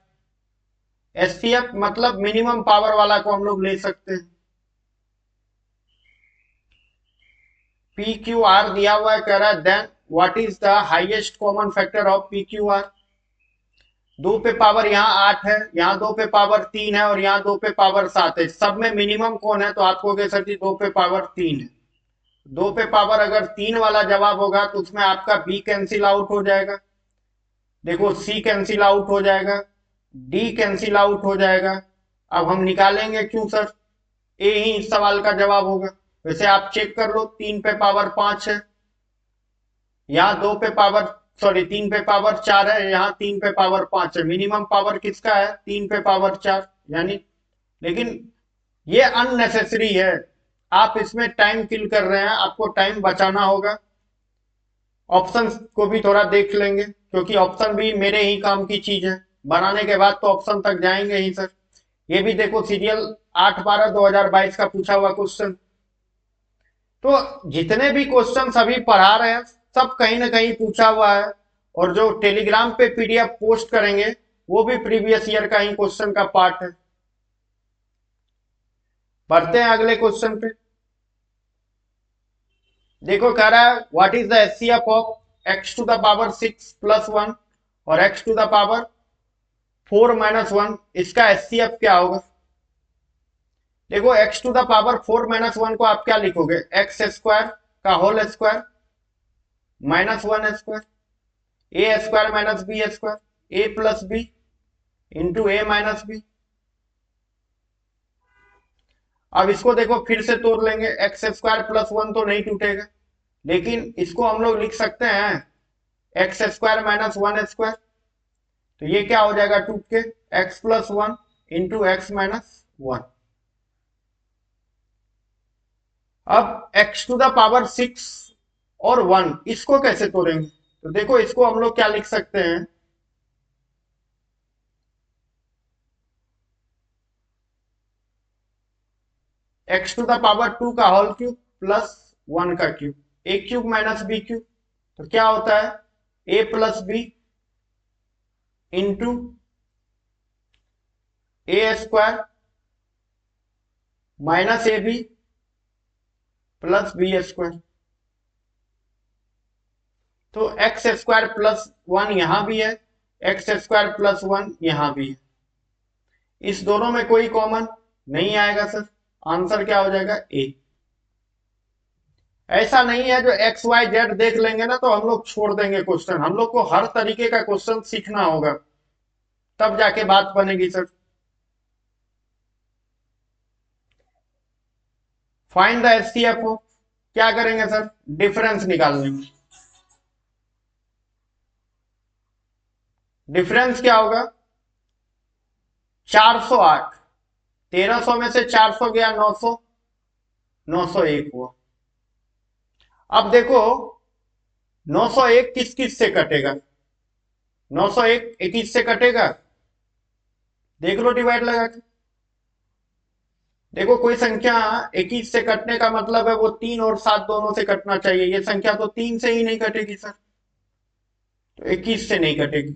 एचसीएफ मतलब मिनिमम पावर वाला को हम लोग ले सकते हैं। पी क्यू आर दिया हुआ है, कह रहा है then what is the highest common factor of P Q R. 2 पे पावर यहाँ 8 है, यहाँ 2 पे पावर 3 है और यहाँ 2 पे पावर 7 है। सब में मिनिमम कौन है? तो आपको कहे सर जी 2 पे पावर 3 है। 2 पे पावर अगर 3 वाला जवाब होगा तो उसमें आपका बी कैंसिल आउट हो जाएगा, देखो सी कैंसिल आउट हो जाएगा, डी कैंसिल आउट हो जाएगा। अब हम निकालेंगे क्यों सर? ए ही इस सवाल का जवाब होगा। वैसे आप चेक कर लो, 3 पे पावर 5 है, यहाँ 2 पे पावर, सॉरी 3 पे पावर 4 है, यहाँ 3 पे पावर 5 है। मिनिमम पावर किसका है? 3 पे पावर 4, यानी। लेकिन ये अननेसेसरी है, आप इसमें टाइम किल कर रहे हैं, आपको टाइम बचाना होगा। ऑप्शन को भी थोड़ा देख लेंगे, क्योंकि ऑप्शन भी मेरे ही काम की चीज है, बनाने के बाद तो ऑप्शन तक जाएंगे ही सर। ये भी देखो सीरियल 8/12/2022 का पूछा हुआ क्वेश्चन। तो जितने भी क्वेश्चन अभी पढ़ा रहे हैं सब कहीं ना कहीं पूछा हुआ है, और जो टेलीग्राम पे पीडीएफ पोस्ट करेंगे वो भी प्रीवियस ईयर का ही क्वेश्चन का पार्ट है। बढ़ते हैं अगले क्वेश्चन पे। देखो कह रहा है what is the HCF of x to the power 6 plus 1 और x to the power 4 minus 1। इसका एचसीएफ क्या होगा? देखो x to the power 4 minus 1 को आप क्या लिखोगे? एक्स स्क्वायर का whole square minus 1 square, A square minus B square, A plus B into A minus B. अब इसको देखो फिर से तोड़ लेंगे, एक्स स्क्वायर प्लस 1 तो नहीं टूटेगा, लेकिन इसको हम लोग लिख सकते हैं एक्स स्क्वायर माइनस 1 स्क्वायर। तो ये क्या हो जाएगा टूट के? X plus 1 into x minus 1। अब x टू द पावर 6 और 1 इसको कैसे तोड़ेंगे? तो देखो इसको हम लोग क्या लिख सकते हैं, x टू द पावर 2 का होल क्यूब प्लस 1 का cube, A cube minus B cube. तो क्या होता है? a plus B into A square minus A B plus B square. तो एक्स स्क्वायर प्लस 1 यहां भी है, एक्स स्क्वायर प्लस 1 यहां भी है। इस दोनों में कोई कॉमन नहीं आएगा सर, आंसर क्या हो जाएगा? ए। ऐसा नहीं है जो एक्स वाई जेड देख लेंगे ना तो हम लोग छोड़ देंगे क्वेश्चन, हम लोग को हर तरीके का क्वेश्चन सीखना होगा, तब जाके बात बनेगी sir. Find the HCF of, क्या करेंगे सर? डिफरेंस निकाल लेंगे। डिफरेंस क्या होगा? 408, 1300 में से 400 गया 900, 901 हुआ। अब देखो 901 किस किस से कटेगा? 901 21 से कटेगा। देख लो डिवाइड लगा के। देखो कोई संख्या 21 से कटने का मतलब है वो 3 और 7 दोनों से कटना चाहिए। ये संख्या तो 3 से ही नहीं कटेगी सर, तो 21 से नहीं कटेगी।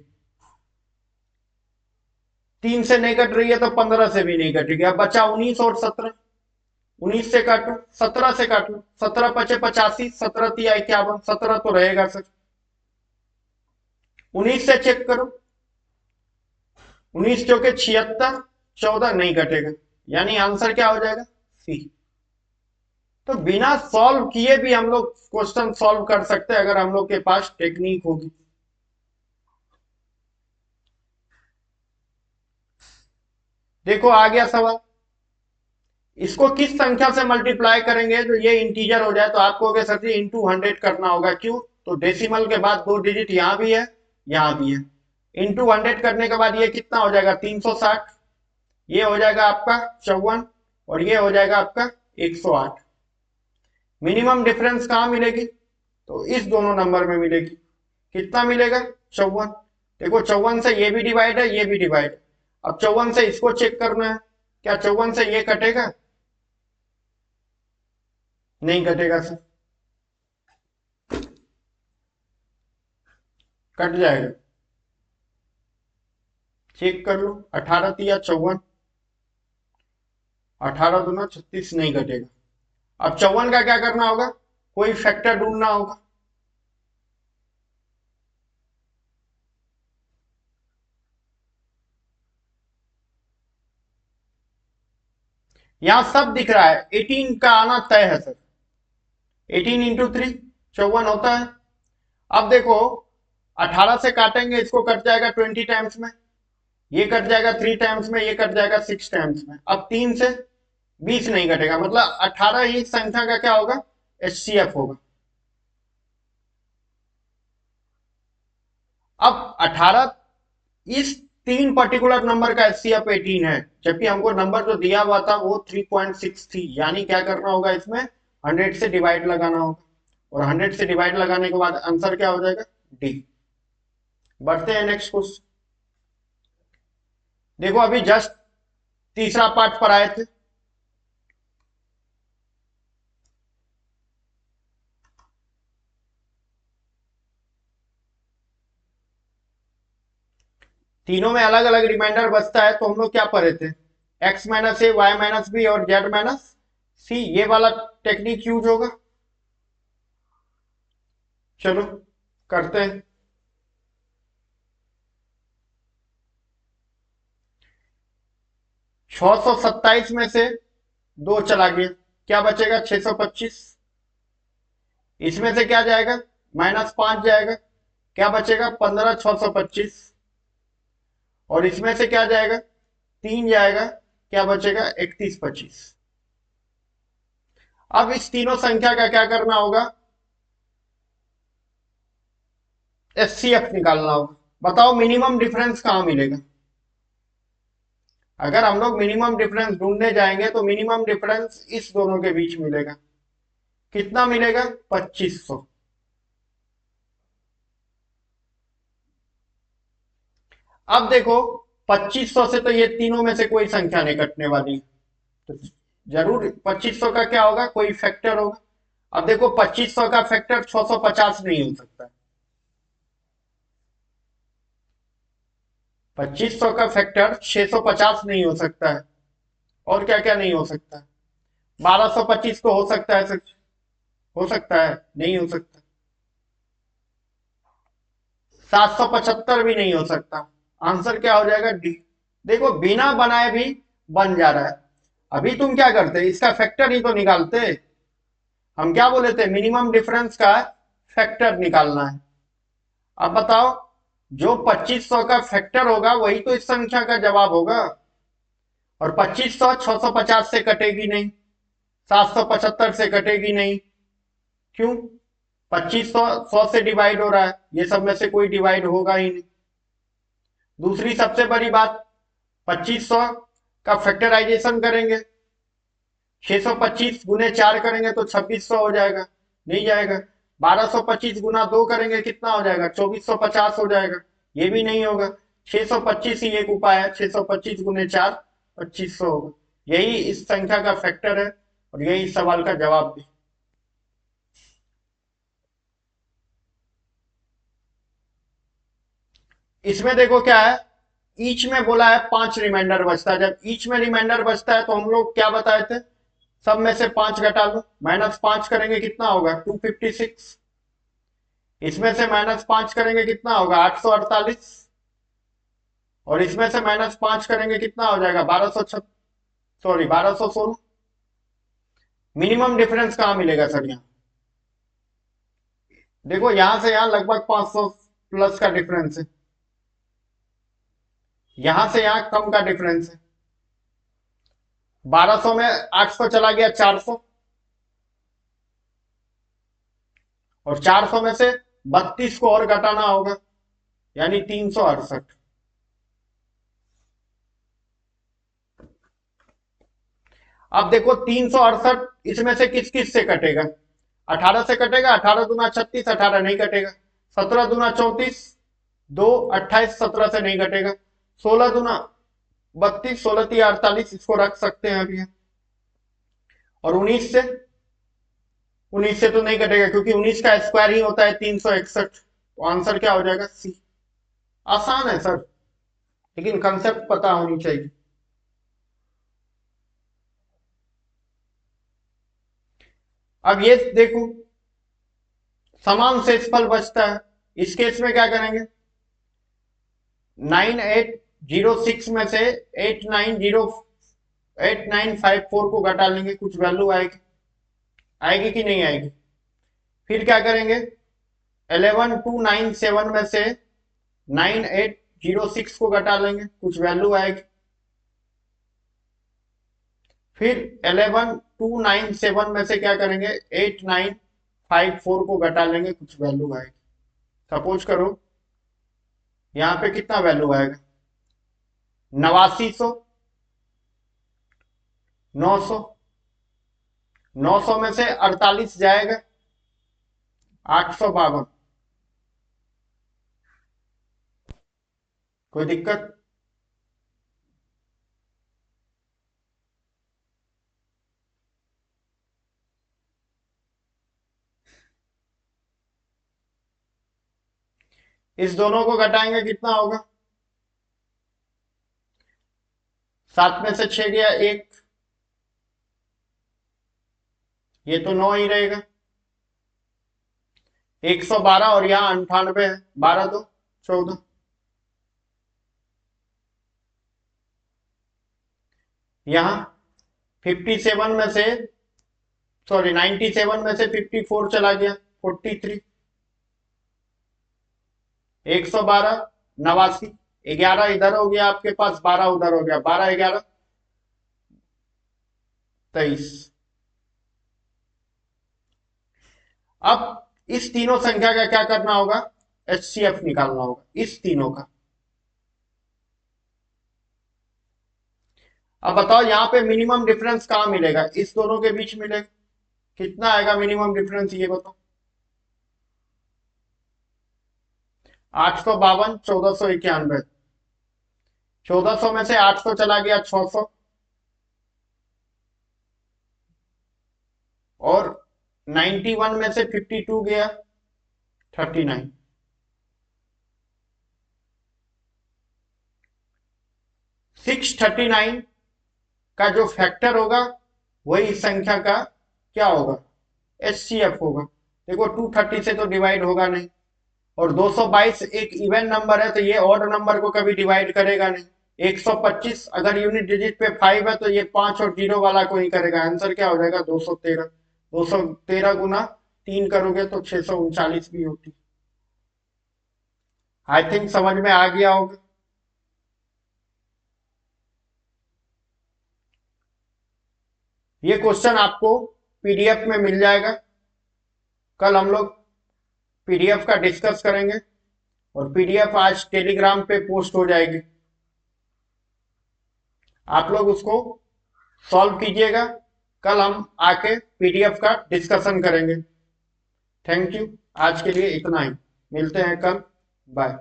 3 से नहीं कट रही है तो 15 से भी नहीं कटेगी। अब बचा 19 और 17। 19 से काटो, 17 से काटो। 17 पचे 85, 17 तिया 51, 17 तो रहेगा सर। 19 से चेक करो, 19 चौके 76, 14 नहीं कटेगा। यानी आंसर क्या हो जाएगा? सी। तो बिना सॉल्व किए भी हम लोग क्वेश्चन सॉल्व कर सकते हैं अगर हम लोग के पास टेक्निक होगी। देखो आ गया सवाल। इसको किस संख्या से मल्टीप्लाई करेंगे जो ये इंटीजर हो जाए? तो आपको कहोगे सर जी इंटू 100 करना होगा। क्यों? तो डेसिमल के बाद 2 डिजिट यहां भी है, यहां भी है। इंटू 100 करने के बाद ये कितना हो जाएगा? 360। ये हो जाएगा आपका 54 और ये हो जाएगा आपका 108। मिनिमम डिफरेंस कहां मिलेगी? तो इस दोनों नंबर में मिलेगी। कितना मिलेगा? 54। देखो 54 से ये भी डिवाइड है, ये भी डिवाइड। अब 54 से इसको चेक करना है, क्या 54 से ये कटेगा? नहीं कटेगा सर, कट जाएगा। चेक कर लो, 18 तिया 54, 18 दूना 36, नहीं कटेगा। अब 54 का क्या करना होगा? कोई फैक्टर ढूंढना होगा। यहां सब दिख रहा है, 18 का आना तय है सर। 18 इंटू 3 54 होता है। अब देखो 18 से काटेंगे, इसको कट जाएगा 20 टाइम्स में, ये कट जाएगा 3 टाइम्स में, ये कट जाएगा 6 टाइम्स में। अब 3 से 20 नहीं कटेगा, मतलब 18 ही संख्या का क्या होगा? एचसीएफ होगा। अब 18 इस 3 पर्टिकुलर नंबर का एचसीएफ 18 है, जबकि हमको नंबर जो दिया हुआ था वो 3.6 थी। यानी क्या करना होगा? इसमें 100 से डिवाइड लगाना होगा, और 100 से डिवाइड लगाने के बाद आंसर क्या हो जाएगा? डी। बढ़ते हैं नेक्स्ट क्वेश्चन। देखो अभी जस्ट तीसरा पार्ट पर आए थे। तीनों में अलग अलग रिमाइंडर बचता है, तो हम लोग क्या पढ़े थे? X minus A, Y minus B और जेड माइनस सी, ये वाला टेक्निक यूज होगा। चलो करते हैं। 627 में से 2 चला गया, क्या बचेगा? 625। इसमें से क्या जाएगा? -5 जाएगा, क्या बचेगा? 15 625। और इसमें से क्या जाएगा? 3 जाएगा, क्या बचेगा? 31 25। अब इस तीनों संख्या का क्या करना होगा? एचसीएफ निकालना होगा। बताओ मिनिमम डिफरेंस कहां मिलेगा? अगर हम लोग मिनिमम डिफरेंस ढूंढने जाएंगे तो मिनिमम डिफरेंस इस दोनों के बीच मिलेगा। कितना मिलेगा? 2500। अब देखो 2500 से तो ये तीनों में से कोई संख्या नहीं कटने वाली, तो जरूर 2500 का क्या होगा? कोई फैक्टर होगा। अब देखो 2500 का फैक्टर 650 नहीं हो सकता। 2500 का फैक्टर 650 नहीं हो सकता है। और क्या क्या नहीं हो सकता है? 1225 तो हो सकता है सच, हो सकता है, नहीं हो सकता। 775 भी नहीं हो सकता। आंसर क्या हो जाएगा? डी। देखो बिना बनाए भी बन जा रहा है। अभी तुम क्या करते? इसका फैक्टर ही तो निकालते। हम क्या बोले थे? मिनिमम डिफरेंस का फैक्टर निकालना है। अब बताओ, जो 2500 का फैक्टर होगा वही तो इस संख्या का जवाब होगा। और 2500 650 से कटेगी नहीं, 775 से कटेगी नहीं। क्यों? 2500 100 से डिवाइड हो रहा है, ये सब में से कोई डिवाइड होगा ही नहीं। दूसरी सबसे बड़ी बात, 2500 का फैक्टराइजेशन करेंगे, 625 गुने 4 करेंगे तो 2600 हो जाएगा, नहीं जाएगा। 1225 गुना 2 करेंगे कितना हो जाएगा, 2450 हो जाएगा। ये भी नहीं होगा। 625 ही एक उपाय है, 625 गुने 4 2500 होगा। यही इस संख्या का फैक्टर है और यही इस सवाल का जवाब भी। इसमें देखो क्या है, ईच में बोला है 5 रिमाइंडर बचता है। जब ईच में रिमाइंडर बचता है तो हम लोग क्या बताए थे, सब में से 5 घटा लो, -5 करेंगे कितना होगा, 256। इसमें से -5 करेंगे कितना होगा, 848। और इसमें से -5 करेंगे कितना हो जाएगा, 1216। मिनिमम डिफरेंस कहाँ मिलेगा सर यहाँ, देखो यहां से यहां लगभग 500 प्लस का डिफरेंस है, यहां से यहां कम का डिफरेंस है। 1200 में 800 चला गया 400, और 400 में से 32 को और घटाना होगा, यानी 368। अब देखो 368 इसमें से किस किस से कटेगा, 18 से कटेगा, 18 दूना 36, 18 नहीं कटेगा। 17 दूना 34, 2 28, 17 से नहीं कटेगा। 16 दूना 32, 16 3 48, इसको रख सकते हैं अभी। और 19 से तो नहीं कटेगा, क्योंकि 19 का स्क्वायर ही होता है 361। तो आंसर क्या हो जाएगा, सी। आसान है सर, लेकिन कंसेप्ट पता होनी चाहिए। अब ये देखो, समान शेषफल बचता है। इस केस में क्या करेंगे, 9806 में से 8954 को घटा लेंगे, कुछ वैल्यू आएगी, आएगी कि नहीं आएगी। फिर क्या करेंगे, 11297 में से 9806 को घटा लेंगे, कुछ वैल्यू आएगी। फिर 11297 में से क्या करेंगे, 8954 को घटा लेंगे, कुछ वैल्यू आएगी। सपोज करो यहां पे कितना वैल्यू आएगा, 8900, 900। 900 में से 48 जाएगा, 852। कोई दिक्कत, इस दोनों को घटाएंगे कितना होगा, 7 में से 6 गया 1, ये तो 9 ही रहेगा। 112 और यहाँ 98 है, 12 2 14। यहाँ 57 में से, सॉरी 97 में से 54 चला गया, 43। 112, 89, 11 इधर हो गया आपके पास, 12 उधर हो गया, 12 11 23। अब इस तीनों संख्या का क्या करना होगा, एचसीएफ निकालना होगा इस तीनों का। अब बताओ यहाँ पे मिनिमम डिफरेंस कहाँ मिलेगा, इस दोनों के बीच मिलेगा, कितना आएगा मिनिमम डिफरेंस ये बताओ। 852, 1491। 1400 में से 800 चला गया 600, और 91 में से 52 गया 39। 639 का जो फैक्टर होगा वही इस संख्या का क्या होगा, एचसीएफ होगा। देखो 230 से तो डिवाइड होगा नहीं, और 222 एक इवन नंबर है तो ये ऑड नंबर को कभी डिवाइड करेगा नहीं। 125 अगर यूनिट डिजिट पे 5 है तो ये 5 और 0 वाला को ही करेगा। आंसर क्या हो जाएगा, 213। 213 गुना 3 करोगे तो 639 भी होती। आई थिंक समझ में आ गया होगा। ये क्वेश्चन आपको पीडीएफ में मिल जाएगा, कल हम लोग पीडीएफ का डिस्कस करेंगे, और पीडीएफ आज टेलीग्राम पे पोस्ट हो जाएगी। आप लोग उसको सॉल्व कीजिएगा, कल हम आके पीडीएफ का डिस्कशन करेंगे। थैंक यू, आज के लिए इतना ही, मिलते हैं कल, बाय।